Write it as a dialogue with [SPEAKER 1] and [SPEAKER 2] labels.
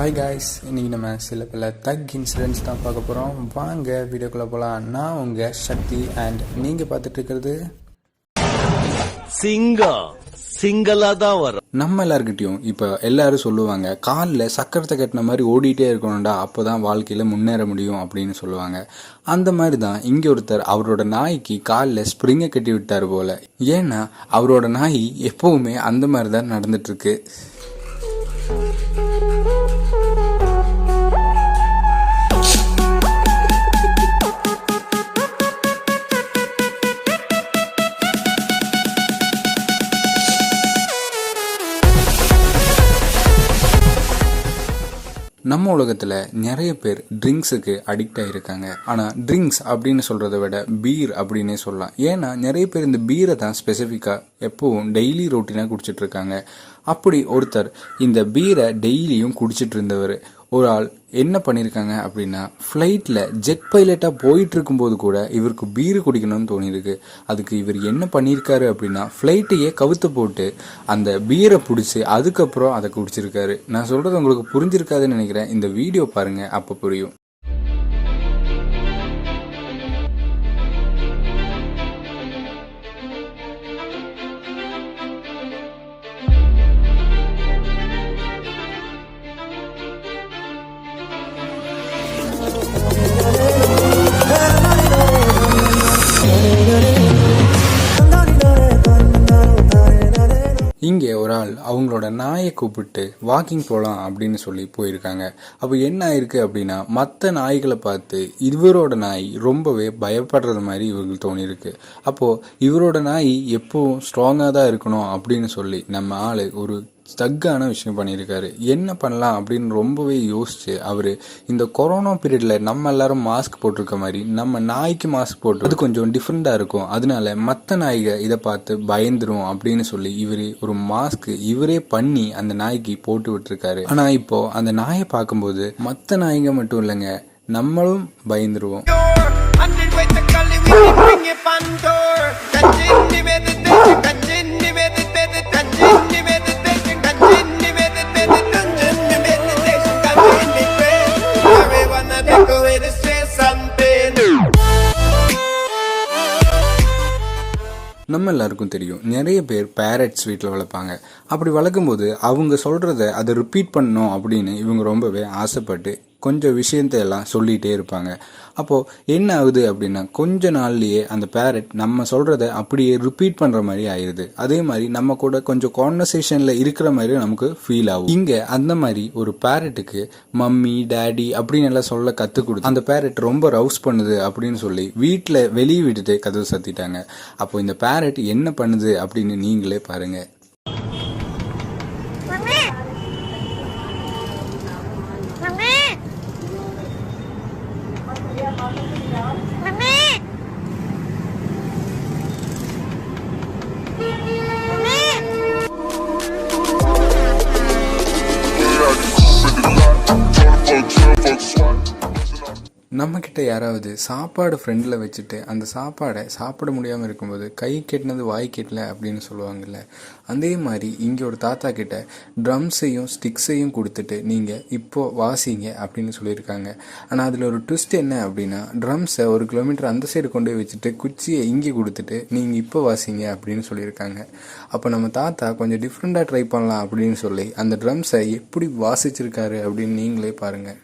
[SPEAKER 1] Hi guys, இன்றைக்கி நம்ம சில பல தக் இன்சிடென்ட்ஸ் தான் பார்க்க போகிறோம். வாங்க வீடியோக்குள்ளே போகலாம். நான் உங்கள் சக்தி அண்ட் நீங்கள் பார்த்துட்டு இருக்கிறது சிங்களாக தான் வரும். நம்ம எல்லாருக்கிட்டையும் இப்போ எல்லாரும் சொல்லுவாங்க, காலில் சக்கரத்தை கட்டின மாதிரி ஓடிட்டே இருக்கணும்டா, அப்போ தான் வாழ்க்கையில் முன்னேற முடியும் அப்படின்னு சொல்லுவாங்க. அந்த மாதிரி தான் இங்கே ஒருத்தர் அவரோட நாய்க்கு காலில் ஸ்ப்ரிங்கை கட்டி விட்டார் போல். ஏன்னா அவரோட நாய் எப்போவுமே அந்த மாதிரி தான் நடந்துட்டுருக்கு. நம்ம உலகத்தில் நிறைய பேர் ட்ரிங்க்ஸுக்கு அடிக்ட் ஆகியிருக்காங்க. ஆனால் ட்ரிங்க்ஸ் அப்படின்னு சொல்கிறத விட பீர் அப்படின்னே சொல்லலாம். ஏன்னா நிறைய பேர் இந்த பீரை தான் ஸ்பெசிஃபிக்காக எப்போவும் டெய்லி ரொட்டீனாக குடிச்சிட்டு இருக்காங்க. அப்படி ஒருத்தர் இந்த பீரை டெய்லியும் குடிச்சிட்டு இருந்தவர் ஒரு ஆள் என்ன பண்ணியிருக்காங்க அப்படின்னா, ஃப்ளைட்டில் ஜெட் பைலட்டாக போயிட்டு இருக்கும்போது கூட இவருக்கு பீரு குடிக்கணும்னு தோணியிருக்கு. அதுக்கு இவர் என்ன பண்ணியிருக்காரு அப்படின்னா, ஃப்ளைட்டையே கவுத்து போட்டு அந்த பீரை பிடிச்சி அதுக்கப்புறம் அதை குடிச்சிருக்காரு. நான் சொல்கிறது உங்களுக்கு புரிஞ்சிருக்காதுன்னு நினைக்கிறேன். இந்த வீடியோ பாருங்கள், அப்போ புரியும். இங்கே ஒரு ஆள் அவங்களோட நாயை கூப்பிட்டு வாக்கிங் போகலாம் அப்படின்னு சொல்லி போயிருக்காங்க. அப்போ என்ன ஆயிருக்கு அப்படின்னா, மற்ற நாய்களை பார்த்து இவரோட நாய் ரொம்பவே பயப்படுறது மாதிரி இவங்களுக்கு தோணியிருக்கு. அப்போது இவரோட நாய் எப்பவும் ஸ்ட்ராங்காக தான் இருக்கணும் அப்படின்னு சொல்லி நம்ம ஆள் ஒரு தக்கான விஷயம் பண்ணியிருக்காரு. என்ன பண்ணலாம் அப்படின்னு ரொம்பவே யோசிச்சு அவர் இந்த கொரோனா பீரியடில் நம்ம எல்லாரும் மாஸ்க் போட்டிருக்க மாதிரி நம்ம நாய்க்கு மாஸ்க் போட்டு அது கொஞ்சம் டிஃப்ரெண்டாக இருக்கும், அதனால மற்ற நாய்கள் இதை பார்த்து பயந்துரும் அப்படின்னு சொல்லி இவர் ஒரு மாஸ்க் இவரே பண்ணி அந்த நாய்க்கு போட்டு விட்டுருக்காரு. ஆனால் இப்போ அந்த நாயை பார்க்கும்போது மற்ற நாய்ங்க மட்டும் இல்லைங்க, நம்மளும் பயந்துருவோம். நம்ம எல்லாருக்கும் தெரியும், நிறைய பேர் பேரட்ஸ் வீட்டில் வளர்ப்பாங்க. அப்படி வளர்க்கும்போது அவங்க சொல்கிறத அதை ரிப்பீட் பண்ணணும் அப்படின்னு இவங்க ரொம்பவே ஆசைப்பட்டு கொஞ்சம் விஷயத்தை எல்லாம் சொல்லிகிட்டே இருப்பாங்க. அப்போது என்ன ஆகுது அப்படின்னா, கொஞ்ச நாள்லேயே அந்த பேரட் நம்ம சொல்கிறத அப்படியே ரிப்பீட் பண்ணுற மாதிரி ஆயிடுது. அதே மாதிரி நம்ம கூட கொஞ்சம் கான்வர்சேஷனில் இருக்கிற மாதிரி நமக்கு ஃபீல் ஆகும். இங்கே அந்த மாதிரி ஒரு பேரட்டுக்கு மம்மி டேடி அப்படின்னு எல்லாம் சொல்ல கற்றுக் கொடுத்து அந்த பேரட் ரொம்ப ரவுஸ் பண்ணுது அப்படின்னு சொல்லி வீட்டில் வெளியே விட்டுட்டு கதவு சத்திட்டாங்க. அப்போ இந்த பேரட் என்ன பண்ணுது அப்படின்னு நீங்களே பாருங்கள். நம்மக்கிட்ட யாராவது சாப்பாடு ஃப்ரெண்டில் வச்சுட்டு அந்த சாப்பாடை சாப்பிட முடியாமல் இருக்கும்போது கை கெட்டினது வாய் கெட்டல அப்படின்னு சொல்லுவாங்கல்ல, அதே மாதிரி இங்கே ஒரு தாத்தா கிட்ட ட்ரம்ஸையும் ஸ்டிக்ஸையும் கொடுத்துட்டு நீங்கள் இப்போது வாசிங்க அப்படின்னு சொல்லியிருக்காங்க. ஆனால் அதில் ஒரு ட்விஸ்ட் என்ன அப்படின்னா, ட்ரம்ஸை 1 கிலோமீட்டர் அந்த சைடு கொண்டு போய் வச்சுட்டு குச்சியை இங்கே கொடுத்துட்டு நீங்கள் இப்போ வாசிங்க அப்படின்னு சொல்லியிருக்காங்க. அப்போ நம்ம தாத்தா கொஞ்சம் டிஃப்ரெண்ட்டாக ட்ரை பண்ணலாம் அப்படின்னு சொல்லி அந்த ட்ரம்ஸை எப்படி வாசிச்சிருக்காரு அப்படின்னு நீங்களே பாருங்கள்.